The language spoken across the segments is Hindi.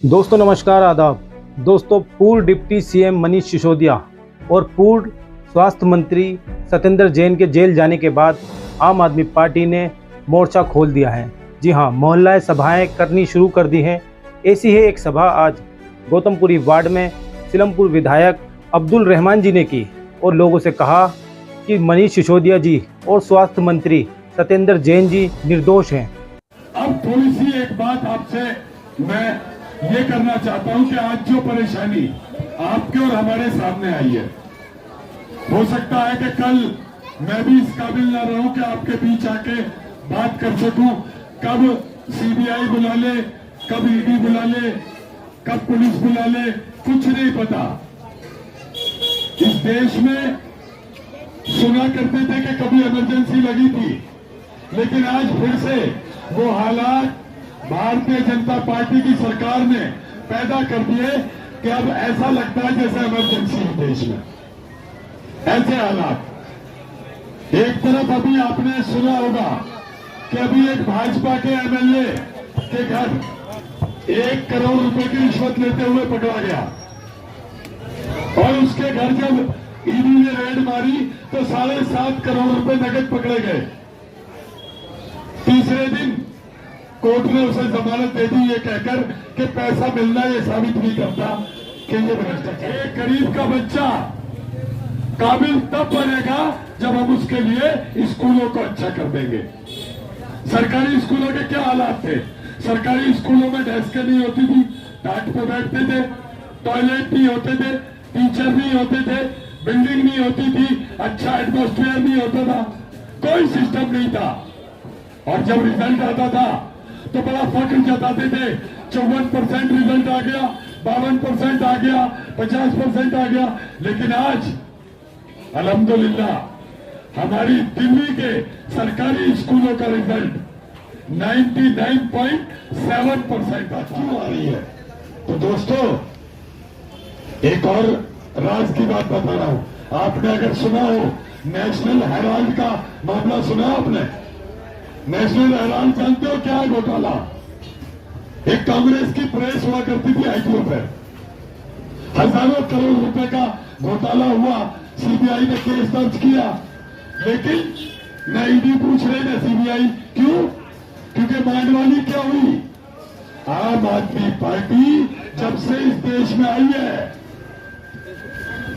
दोस्तों नमस्कार आदाब। दोस्तों, पूर्व डिप्टी सीएम मनीष सिसोदिया और पूर्व स्वास्थ्य मंत्री सत्येंद्र जैन के जेल जाने के बाद आम आदमी पार्टी ने मोर्चा खोल दिया है। जी हां, मोहल्ला सभाएं करनी शुरू कर दी हैं। ऐसी ही एक सभा आज गौतमपुरी वार्ड में सिलमपुर विधायक अब्दुल रहमान जी ने की और लोगों से कहा कि मनीष सिसोदिया जी और स्वास्थ्य मंत्री सत्येंद्र जैन जी निर्दोष हैं। अब थोड़ी सी एक बात आपसे मैं ये करना चाहता हूं कि आज जो परेशानी आपके और हमारे सामने आई है, हो सकता है कि कल मैं भी इस काबिल न रहूं कि आपके बीच आके बात कर सकूं। कब सीबीआई बुला ले, कब ईडी बुला ले, कब पुलिस बुला ले, कुछ नहीं पता। इस देश में सुना करते थे कि कभी इमरजेंसी लगी थी, लेकिन आज फिर से वो हालात भारतीय जनता पार्टी की सरकार ने पैदा कर दिए कि अब ऐसा लगता है जैसे इमरजेंसी है देश में। ऐसे हालात। एक तरफ अभी आपने सुना होगा कि अभी एक भाजपा के एमएलए के घर 1 करोड़ रुपए की रिश्वत लेते हुए पकड़ा गया और उसके घर जब ईडी ने रेड मारी तो 7.5 करोड़ रुपए नगद पकड़े गए। तीसरे दिन कोर्ट ने उसे जमानत दे दी, ये कहकर कि पैसा मिलना ये साबित नहीं करता कि ये भ्रष्टाचार। एक गरीब का बच्चा काबिल तब बनेगा जब हम उसके लिए स्कूलों को अच्छा कर देंगे। सरकारी स्कूलों के क्या हालात थे? सरकारी स्कूलों में डेस्कें नहीं होती थी, टाट पे बैठते थे, टॉयलेट नहीं होते थे, टीचर नहीं होते थे, बिल्डिंग नहीं होती थी, अच्छा एटमॉस्फेयर नहीं होता था, कोई सिस्टम नहीं था। और जब रिजल्ट आता था तो बड़ा फख्र जताते थे, 54% रिजल्ट आ गया, 52% आ गया, 50% आ गया। लेकिन आज अल्हम्दुलिल्लाह हमारी दिल्ली के सरकारी स्कूलों का रिजल्ट 99.7% आ रही है। तो दोस्तों, एक और राज की बात बता रहा हूं। आपने अगर सुना हो, नेशनल हेराल्ड का मामला सुना आपने? नेशनल हेराल्ड जानते हो क्या है घोटाला? एक कांग्रेस की प्रेस हुआ करती थी आईटीओ पे, हजारों करोड़ रुपए का घोटाला हुआ। सीबीआई ने केस दर्ज किया, लेकिन न ईडी पूछ रही न सीबीआई। क्यों? क्योंकि मांडवाली क्या हुई? आम आदमी पार्टी जब से इस देश में आई है,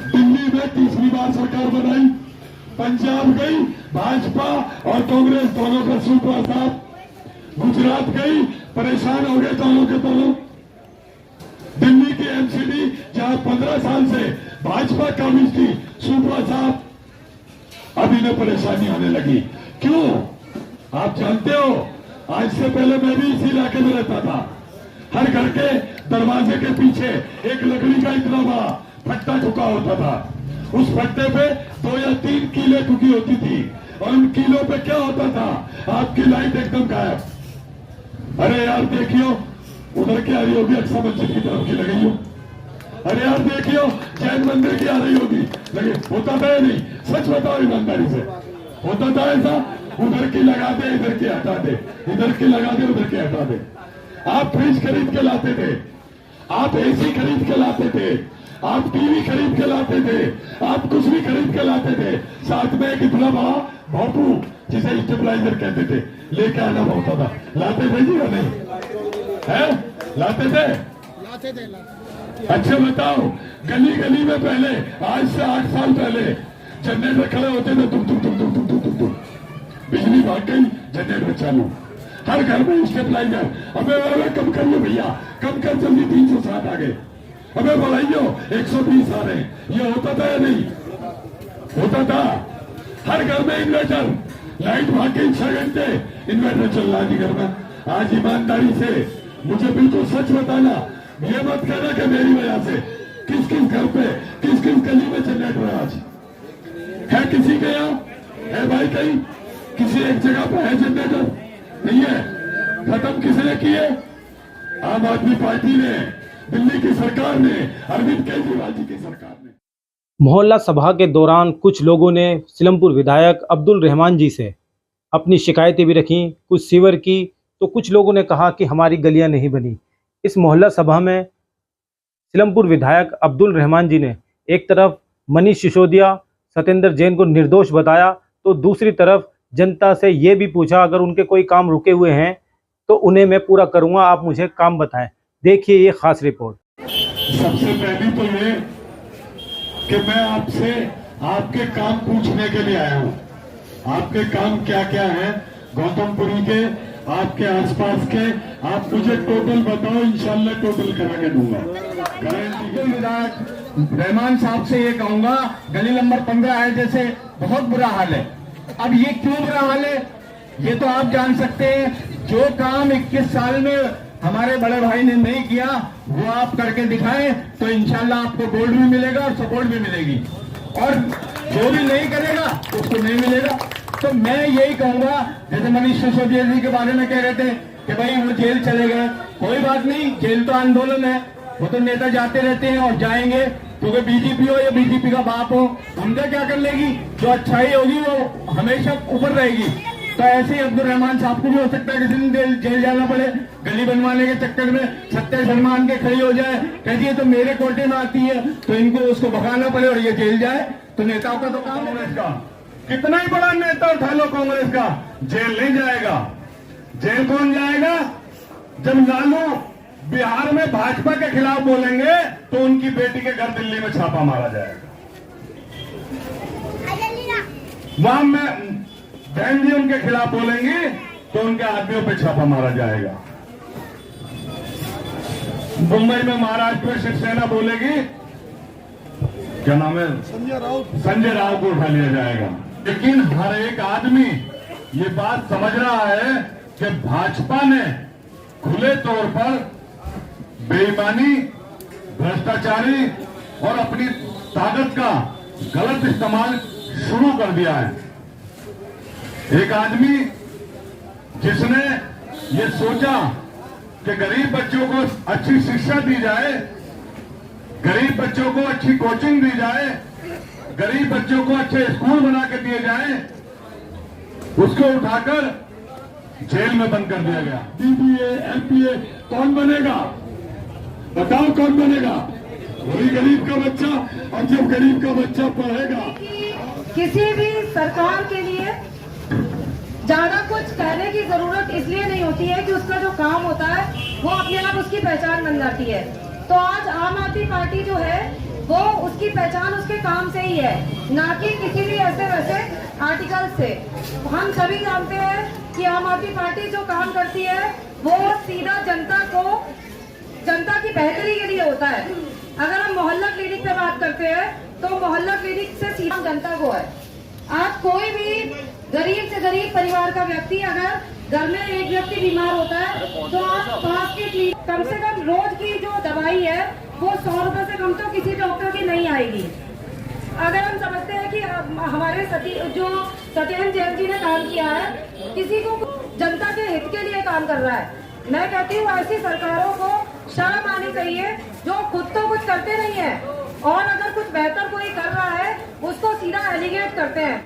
दिल्ली में तीसरी बार सरकार बनाई, पंजाब गई भाजपा और कांग्रेस दोनों का सूत्रा साथ, गुजरात गई, परेशान हो गए दोनों के दोनों। दिल्ली की एमसीडी जहां 15 साल से भाजपा काबिज थी, सूत्रा साहब, अब इन्हें परेशानी होने लगी। क्यों? आप जानते हो, आज से पहले मैं भी इसी इलाके में रहता था। हर घर के दरवाजे के पीछे एक लकड़ी का इतना बड़ा फट्टा ठुका होता था। उस फट्टे पे 2 या 3 कीले ठुकी होती थी और उन कीलों पे क्या होता था? आपकी लाइट एकदम गायब। अरे यार देखियो, उधर की आ रही होगी, अक्सा मस्जिद की तरफ की लगी हो। अरे यार देखियो, जैन मंदिर की आ रही होगी, लगे। होता था या नहीं? सच बताओ ईमानदारी से, होता था ऐसा? उधर की लगा दे, इधर की हटा दे, इधर की लगा दे, उधर की हटा दे। आप फ्रिज खरीद के लाते थे, आप एसी खरीद के लाते थे, आप टीवी खरीद के लाते थे, आप कुछ भी खरीद के लाते थे, साथ में एक इतना बड़ा भोपू जिसे स्टेबलाइजर कहते थे लेके आना होता था। लाते थे जी या नहीं? है? लाते थे? लाते थे। अच्छा बताओ, गली गली में पहले, आज से 8 साल पहले जनरेटर खड़े होते थे, तुम बिजली भाग गई, जनरेटर चालू, हर घर में स्टेबलाइजर। अबे कम करिए भैया, कम कर जल्दी, 360 आ गए, अबे बढ़ाइयो 120 आ रहे। ये होता था या नहीं? होता था। हर घर में इन्वर्टर, लाइट भाग गई 6 घंटे, इन्वर्टर चल रहा है घर में। आज ईमानदारी से मुझे बिल्कुल सच बताना, ये मत कहना कि मेरी वजह से। किस किस घर पे, किस किस गली में जनरेटर है आज? है किसी के यहाँ? है भाई कहीं? किसी एक जगह पे है जनरेटर? नहीं है। खत्म किसने किए? आम आदमी पार्टी ने, दिल्ली की सरकार ने, अरविंद केजरीवाल जी की सरकार ने। मोहल्ला सभा के दौरान कुछ लोगों ने सिलमपुर विधायक अब्दुल रहमान जी से अपनी शिकायतें भी रखीं, कुछ सीवर की, तो कुछ लोगों ने कहा कि हमारी गलियां नहीं बनी। इस मोहल्ला सभा में सिलमपुर विधायक अब्दुल रहमान जी ने एक तरफ मनीष सिसोदिया, सत्येंद्र जैन को निर्दोष बताया, तो दूसरी तरफ जनता से ये भी पूछा अगर उनके कोई काम रुके हुए हैं तो उन्हें मैं पूरा करूंगा, आप मुझे काम बताएं। देखिए ये खास रिपोर्ट। सबसे पहली तो ये कि मैं आपसे आपके काम पूछने के लिए आया हूँ। आपके काम क्या क्या हैं गौतमपुरी के, आपके आसपास के, आप मुझे टोटल बताओ, इंशाल्लाह टोटल करा के दूंगा। विधायक रहमान साहब से ये कहूंगा, गली नंबर 15 है जैसे बहुत बुरा हाल है। अब ये क्यों बुरा हाल है ये तो आप जान सकते हैं। जो काम 21 साल में हमारे बड़े भाई ने नहीं किया वो आप करके दिखाएं तो इंशाल्लाह आपको गोल्ड भी मिलेगा और सपोर्ट भी मिलेगी, और जो भी नहीं करेगा उसको नहीं मिलेगा। तो मैं यही कहूंगा, जैसे मनीष सिसोदिया जी के बारे में कह रहे थे कि भाई वो जेल चले गए, कोई बात नहीं, जेल तो आंदोलन है, वो तो नेता जाते रहते हैं और जाएंगे, क्योंकि बीजेपी हो या बीजेपी का बाप हो, उनका क्या कर लेगी, जो अच्छाई होगी वो हमेशा ऊपर रहेगी। तो ऐसे ही अब्दुल रहमान साहब को भी हो सकता है किसी दिन जेल जाना पड़े, गली बनवाने के चक्कर में सत्या सलमान के खड़ी हो जाए, कहती है तो मेरे कोटे में आती है, तो इनको उसको भगाना पड़े और ये जेल जाए। तो नेताओं का तो काम है इसका, कितना ही बड़ा नेता उठा लो कांग्रेस का, जेल नहीं जाएगा। जेल कौन जाएगा? जब लालू बिहार में भाजपा के खिलाफ बोलेंगे तो उनकी बेटी के घर दिल्ली में छापा मारा जाएगा। वहां में बहन जी उनके खिलाफ बोलेंगी तो उनके आदमियों पे छापा मारा जाएगा। मुंबई में महाराष्ट्र में शिवसेना बोलेगी, क्या नाम है, संजय राउत को उठा लिया जाएगा। लेकिन हर एक आदमी ये बात समझ रहा है कि भाजपा ने खुले तौर पर बेईमानी, भ्रष्टाचारी और अपनी ताकत का गलत इस्तेमाल शुरू कर दिया है। एक आदमी जिसने ये सोचा कि गरीब बच्चों को अच्छी शिक्षा दी जाए, गरीब बच्चों को अच्छी कोचिंग दी जाए, गरीब बच्चों को अच्छे स्कूल बना के दिए जाए, उसको उठाकर जेल में बंद कर दिया गया। बीबीए, एमपीए कौन बनेगा? बताओ कौन बनेगा? वही गरीब का बच्चा। और जब गरीब का बच्चा पढ़ेगा, किसी भी सरकार के लिए ज्यादा कुछ कहने की जरूरत इसलिए नहीं होती है कि उसका जो काम होता है वो अपने आप उसकी पहचान बन जाती है। तो आज आम आदमी पार्टी जो है वो उसकी पहचान उसके काम से ही है, ना कि किसी भी ऐसे वैसे आर्टिकल से। हम सभी जानते हैं कि आम आदमी पार्टी जो काम करती है वो सीधा जनता की बेहतरी के लिए होता है। अगर हम मोहल्ला क्लिनिक पे बात करते हैं तो मोहल्ला क्लिनिक से सीधा जनता को है। आज कोई भी गरीब से गरीब परिवार का व्यक्ति अगर घर में एक व्यक्ति बीमार होता है तो आप पास के क्लिनिक, कम से कम रोज की जो दवाई है वो 100 रुपए से कम तो किसी डॉक्टर की नहीं आएगी। अगर हम समझते हैं कि हमारे सत्येंद्र जैन जी ने काम किया है, किसी को जनता के हित के लिए काम कर रहा है, मैं कहती हूँ ऐसी सरकारों को शर्म आनी चाहिए जो खुद तो कुछ करते नहीं है और अगर कुछ बेहतर कोई कर रहा है उसको सीधा एलिगेट करते हैं।